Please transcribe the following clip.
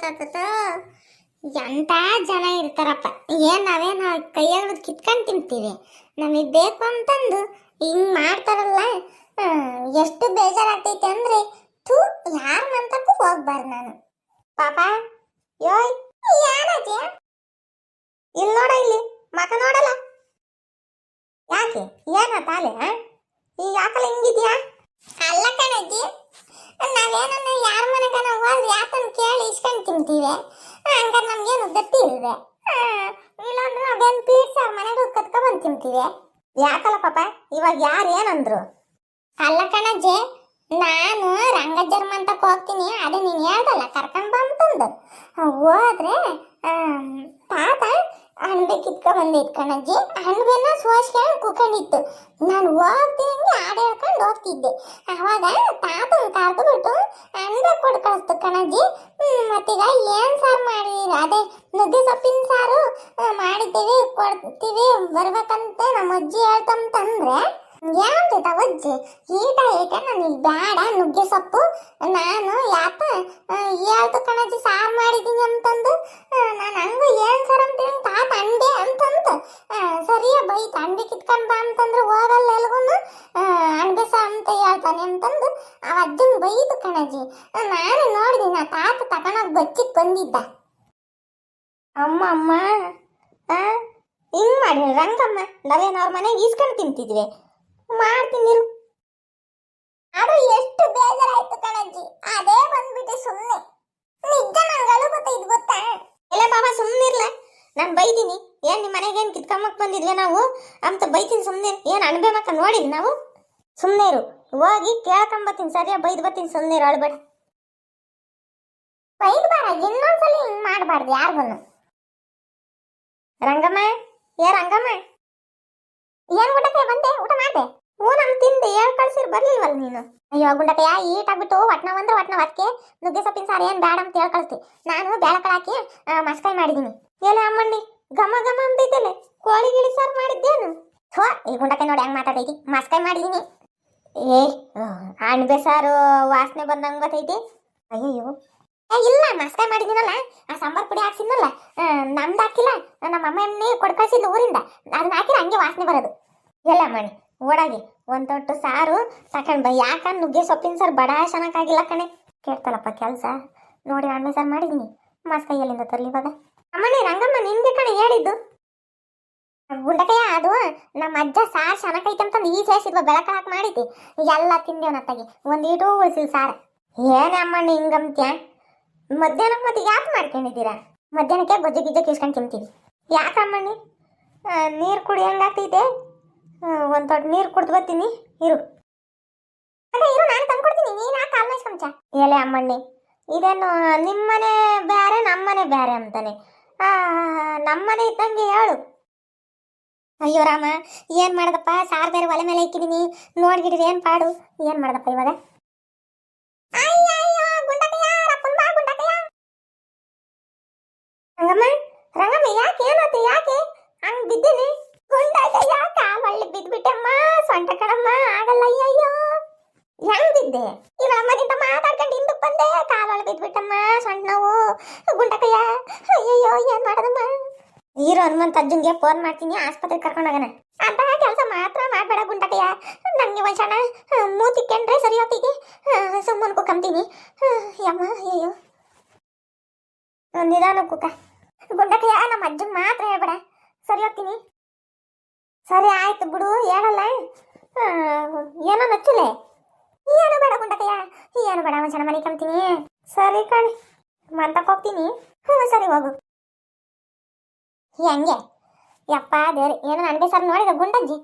ಎಂತ ಜನ ಇರ್ತಾರಪ್ಪ. ನಾವೇನು ಕೈಯಾಗ ಕಿತ್ಕೊಂಡು ತಿಂತೀವಿ. ನಮಗೆ ಬೇಕು ಅಂತಂದು ಹಿಂಗ್ ಮಾಡ್ತಾರಲ್ಲ. ಎಷ್ಟು ಬೇಜಾರಾಗ್ತೈತೆ ಅಂದ್ರೆ ಥೂ, ಯಾರ ಮಂತಕ್ಕೂ ಹೋಗ್ಬಾರ್ದು ನಾನು. ಪಾಪ ಯೋಯ್ ಯಾರಜ್ಜಿ ಇಲ್ಲಿ ನೋಡ, ಇಲ್ಲಿ ಮಕ ನೋಡಲ್ಲ. ಯಾಕೆ ಏನ ತಾಲೆ ಈಗ ಯಾಕಲ್ಲ ಹಿಂಗಿದ್ಯಾ? ಅಲ್ಲ ಕಣಜ್ಜಿ, ನಾವೇನನ್ನ ಯಾರ ಮನೆಗನ ಹೋದ್ರೆ ಯಾಕಂತ ಕೇಳಿ ಇಸ್ಕೊಂಡು ತಿಂತೀವಿ. ಹಂಗಾರೆ ನಮ್ಗೇನು ಗತಿ ಇಲ್ವೇ? ಇಲ್ಲಾಂದ್ರೆ ನಾವೇನು ಪೀಡ್ಸ್ ಅವ್ರ ಮನೆಗೆ ಕತ್ಕೊಂಡ್ಬಂದು ತಿಂತೀವಿ. ಯಾಕಲ್ಲ ಪಾಪ ಇವಾಗ ಯಾರು ಏನಂದ್ರು? ಅಲ್ಲ ಕಣಜ್ಜಿ, ನಾನು ರಂಗಜ್ಜರ್ಮ ಅಂತಕ್ಕೆ ಹೋಗ್ತೀನಿ, ಅದು ನೀನು ಹೇಳ್ದಲ್ಲ ಕರ್ಕೊಂಡು ಬಂತಂದು. ಹೋದ್ರೆ ತಾತ ಅಣಬೆ ಕಿತ್ಕೊ ಬಂದಿತ್ತು ಕಣಜ್ಜಿ. ಅಣಬೆನ ಸೋಸ್ಕೊಂಡು ಕುತ್ಕೊಂಡಿತ್ತು. ನಾನು ಹೋಗ್ತೀನಿ ಹಾಡು ಹೇಳ್ಕೊಂಡು ಹೋಗ್ತಿದ್ದೆ. ಅವಾಗ ತಾತನ ಕರ್ದುಬಿಟ್ಟು ಅಣಬೆ ಕೊಟ್ಟು ಕಳಿಸ್ತು ಕಣಜ್ಜಿ. ಮತ್ತೀಗ ಏನು ಸಾರು ಮಾಡಿದೀವಿ? ಅದೇ ನುಗ್ಗೆ ಸೊಪ್ಪಿನ ಸಾರು ಮಾಡಿದ್ದೀವಿ, ಕೊಡ್ತೀವಿ ಬರ್ಬೇಕಂತ ನಮ್ಮ ಅಜ್ಜಿ ಹೇಳ್ತಂತಂದ್ರೆ ಯಾವ್ದೈತ ಅಜ್ಜಿ ಈಟ ನಾನು ಇಲ್ಲಿ ಬೇಡ ನುಗ್ಗೆ ಸೊಪ್ಪು, ನಾನು ಯಾಕ ಹೇಳ್ತು ಕಣಜ್ಜಿ ಸಾರು ಮಾಡಿದ್ದೀನಿ ಅಂತಂದು. ನಾನು ಹಂಗ ಏನ್ ಸರ್ ಅಂತೇಳಿ ತಾತ ಅಂಡೆ ಅಂತಂತ ಸರಿಯ ಬೈತ. ಅಂಡೆ ಕಿತ್ಕೊಂಡ್ ಬಾ ಅಂತಂದ್ರೆ ಹೋಗಲ್ಲ ಎಲ್ಗೂ ಅಣಬೆ ಸಾರು ಅಂತ ಹೇಳ್ತಾನೆ ಅಂತಂದು ಆ ಅಜ್ಜನ್ ಬೈತು ಕಣಜ್ಜಿ. ನಾನು ನೋಡಿದೀನಿ, ನಾ ತಾತ ತಗೊಂಡೋಗಿ ಬಚ್ಚಿಕ್ ಬಂದಿದ್ದ. ಅಮ್ಮ ಅಮ್ಮ ಹಿಂಗ್ ಮಾಡಿ ರಂಗಮ್ಮ, ನಾವೇನು ಅವ್ರ ಮನೆಗೆ ಈಸ್ಕೊಂಡು ತಿಂತಿದ್ವಿ. ಮಾಡ್ತೀನಿ ಆದ್ರೆ ಎಷ್ಟು ಬೇಜಾರಾಯ್ತು ಕಣಜ್ಜಿ. ಅದೇ ಬಂದ್ಬಿಟ್ಟೆ ಸುಮ್ಮನೆ. ನಿಜ ನಂಗೆ ಅಳು ಗೊತ್ತೈದು ಗೊತ್ತಾ? ಇಲ್ಲ ಬಾಬಾ ಸುಮ್ಮನಿರ್ಲ, ನಾನು ಬೈತೀನಿ. ಏನ್ ನಿಮ್ಮ ಮನೆಗೆ ಏನು ಕಿತ್ಕೊಂಬಕ್ ಬಂದಿದ್ವಿ ನಾವು ಅಂತ ಬೈತೀನಿ. ಸುಮ್ಮನೆ ಏನು ಅಣಬೆ ಮಕ್ಕ ನೋಡಿದ್ ನಾವು? ಸುಮ್ಮನೆ ಇರು, ಹೋಗಿ ಕೇಳ್ಕೊಂಬತ್ತೀನಿ, ಸರಿಯಾ ಬೈದ್ ಬತ್ತೀನಿ. ಸುಮ್ಮನೆ ಇರು, ಅಳ್ಬೇಡ. ಬೈದ್ ಬಾರ, ಇನ್ನೊಂದ್ಸಲ ಹಿಂಗ್ ಮಾಡಬಾರ್ದು ಯಾರಿಗೂ. ರಂಗಮ್ಮ, ರಂಗಮ್ಮ, ಏನ್ ಊಟಕ್ಕೆ ಬಂದೆ? ಊಟ ಮಾಡ್ದೆ? ಹ್ಞೂ ನಾನು ತಿಂದೆ, ಹೇಳ್ ಕಳ್ಸಿರ್ ಬರ್ಲಿಲ್ವಲ್ಲ ನೀನು. ಅಯ್ಯೋ ಗುಂಡಕಯ್ಯ, ಈಟಾಗ್ಬಿಟ್ಟು ಒಟ್ನವ ಅಂದ್ರೆ ಒಟ್ನವ ಅದಕ್ಕೆ ನುಗ್ಗೆ ಸೊಪ್ಪಿನ ಸಾರು ಏನು ಬೇಡ ಅಂತ ಹೇಳಿ ಕಳಿಸ್ತಿ. ನಾನು ಬೇಳೆ ಹಾಕಿ ಮಸ್ಕಾಯಿ ಮಾಡಿದ್ದೀನಿ. ಎಲೆ ಅಮ್ಮಣ್ಣಿ ಘಮ ಘಮ ಅಂತೈತಲೆ, ಕೋಳಿ ಗಿಳಿ ಸಾರು ಮಾಡಿದ್ದೇನು? ಥೋ, ಈ ಗುಂಡಕಾಯಿ ನೋಡಿ ಹೆಂಗ್ ಮಾತಾಡೈತಿ. ಮಸ್ಕಾಯಿ ಮಾಡಿದ್ದೀನಿ. ಅಣಬೆ ಸಾರು ವಾಸನೆ ಬಂದಂಗೆ ಗೊತ್ತೈತಿ. ಅಯ್ಯಯ್ಯೋ ಇಲ್ಲ, ಮಸ್ಕಾಯಿ ಮಾಡಿದ್ದೀನಲ್ಲ, ಆ ಸಾಂಬಾರ್ ಪುಡಿ ಹಾಕ್ಸಿದ್ನಲ್ಲ, ನಮ್ದು ಹಾಕಿಲ್ಲ, ನಮ್ಮ ಅಮ್ಮನೇ ಕೊಡ್ಕಳ್ಸಿದ್ಲು ಊರಿಂದ, ಅದನ್ನ ಹಾಕಿಲ್ಲ ಹಂಗೆ ವಾಸನೆ ಬರೋದು. ಎಲ್ಲ ಮಣಿ ಓಡಾಗಿ ಒಂದು ತೊಟ್ಟು ಸಾರು ತಕೊಂಡ್ ಬೈ. ಯಾಕ ನುಗ್ಗೆ ಸೊಪ್ಪಿನ ಸಾರು ಬಡ ಚೆನ್ನಾಗಿಲ್ಲ ಕಣೆ. ಕೇಳ್ತಲ್ಲಪ್ಪ ಕೆಲಸ ನೋಡಿ. ಅಣ್ಣ ಸಾರು ಮಾಡಿದ್ದೀನಿ, ಮಸ್ಕಾಯಿ ಎಲ್ಲಿಂದ ತರಲಿ ಇವಾಗ? ಅಮ್ಮಣ್ಣಿ ರಂಗಮ್ಮ ನಿನ್ಗೆ ಕಣೆ ಹೇಳಿದ್ದು. ಗುಂಡಕಯ್ಯ, ಅದು ನಮ್ಮ ಅಜ್ಜ ಸಾರು ಚೆನ್ನಾಗೈತಂತಂದು ಈ ಸೇರಿಸಿದ್ವ ಬೆಳಕ ಹಾಕಿ ಮಾಡಿದ್ದೆ. ಎಲ್ಲ ತಿಂದೇವನತ್ತಾಗಿ ಒಂದೀಟೂ ಉಳಿಸಿಲ್ ಸಾರು. ಏನೇ ಅಮ್ಮಣ್ಣಿ ಹಿಂಗಂತ್ಯ? ಮಧ್ಯಾಹ್ನಕ್ಕೆ ಮತ್ತೆ ಯಾಕೆ ಮಾಡ್ಕೊಂಡಿದ್ದೀರಾ? ಮಧ್ಯಾಹ್ನಕ್ಕೆ ಗೊಜ್ಜೆ ಗಿಜ್ಜೆ ಕಿಸ್ಕೊಂಡು ತಿಂತೀವಿ. ಯಾಕಮ್ಮಣ್ಣಿ ನೀರು ಕುಡಿಯಂಗಾಗ್ತೈತೆ? ಒಂದು ತೊಟ್ಟು ನೀರು ಕುಡ್ದು ಬರ್ತೀನಿ ಇರು. ಇರು, ನಾನು ತಂದ್ಕೊಡ್ತೀನಿ, ನೀನು ಯಾಕೆ ಕಾಲ್ ಚಮಚ? ಎಲೆ ಅಮ್ಮಣ್ಣಿ, ಇದೇನು ನಿಮ್ಮನೆ ಬೇರೆ ನಮ್ಮನೆ ಬೇರೆ ಅಂತಾನೆ? ನಮ್ಮನೆ ಇದ್ದಂಗೆ ಹೇಳು. ಅಯ್ಯೋ ರಾಮ, ಏನು ಮಾಡ್ದಪ್ಪ? ಸಾರು ಬೇರೆ ಒಲೆ ಮೇಲೆ ಇಕ್ಕಿದ್ದೀನಿ, ನೋಡ್ಗಿಡಿರಿ ಏನು ಪಾಡು. ಏನು ಮಾಡ್ದಪ್ಪ ಇವಾಗ? ರಂಗಮ್ಮ, ರಂಗಮ್ಮ ಯಾಕೆ ಏನಾಯ್ತು? ಯಾಕೆ ಹಂಗ್ ಬಿದ್ದೀನಿ? ಗುಂಡಾಗಯ್ಯ ಕಾವಳ್ಳಿ ಬಿದ್ಬಿಟ್ಟಮ್ಮ, ಸೊಂಟ ಕಣಮ್ಮ ಆಗಲ್ಲ. ಅಯ್ಯಯ್ಯೋ ಹೆಂಗ್ ಬಿದ್ದೆ? ಈಗ ಅಮ್ಮದಿಂದ ಮಾತಾಡ್ಕೊಂಡು ಹಿಂದಕ್ಕೆ ಬಂದೆ, ಕಾವಳ್ಳಿ ಬಿದ್ಬಿಟ್ಟಮ್ಮ, ಸೊಂಟ ನೋವು. ಗುಂಡಕಯ್ಯ ಅಯ್ಯಯ್ಯೋ ಏನ್ ಮಾಡದಮ್ಮ? ಹೀರೋ ಹನುಮಂತ ಅಜ್ಜನ್ಗೆ ಫೋನ್ ಮಾಡ್ತೀನಿ, ಆಸ್ಪತ್ರೆಗೆ ಕರ್ಕೊಂಡೋಗಣ. ಅಂತ ಕೆಲಸ ಮಾತ್ರ ಮಾಡಬೇಡ ಗುಂಡಕಯ್ಯ. ನಂಗೆ ಒಂದು ಕ್ಷಣ ಮೂತಿಕ್ಕೊಂಡ್ರೆ ಸರಿ ಹೋಗ್ತಿದ್ದೆ, ಸುಮ್ಮನೆ ಕುಕ್ಕಂತೀನಿ. ಯಮ್ಮ ಅಯ್ಯಯ್ಯೋ, ನಿಧಾನ ಕುಕ್ಕ. ಗುಂಡಕಯ್ಯ ನಮ್ಮ ಅಜ್ಜನ್ ಮಾತ್ರ ಹೇಳ್ಬೇಡ, ಸರಿ ಹೋಗ್ತೀನಿ. ಸರಿ ಆಯ್ತು ಬಿಡು, ಹೇಳಲ್ಲ. ಏನೋ ನಚ್ಚಲೆ? ಏನು ಬೇಡ ಗುಂಡಕಯ್ಯ, ಏನು ಬೇಡ, ಒಂದು ಕ್ಷಣ ಮನೆ ಕಂತೀನಿ. ಸರಿ ಕಣಿ, ಮಂತಕ್ಕೆ ಹೋಗ್ತೀನಿ. ಸರಿ ಹೋಗು. ಹೆಂಗೆ ಯಪ್ಪ ದೇವ್ರಿ, ಏನೋ ಅಣಬೆ ಸಾರು ನೋಡಿದ ಗುಂಡಜ್ಜಿ?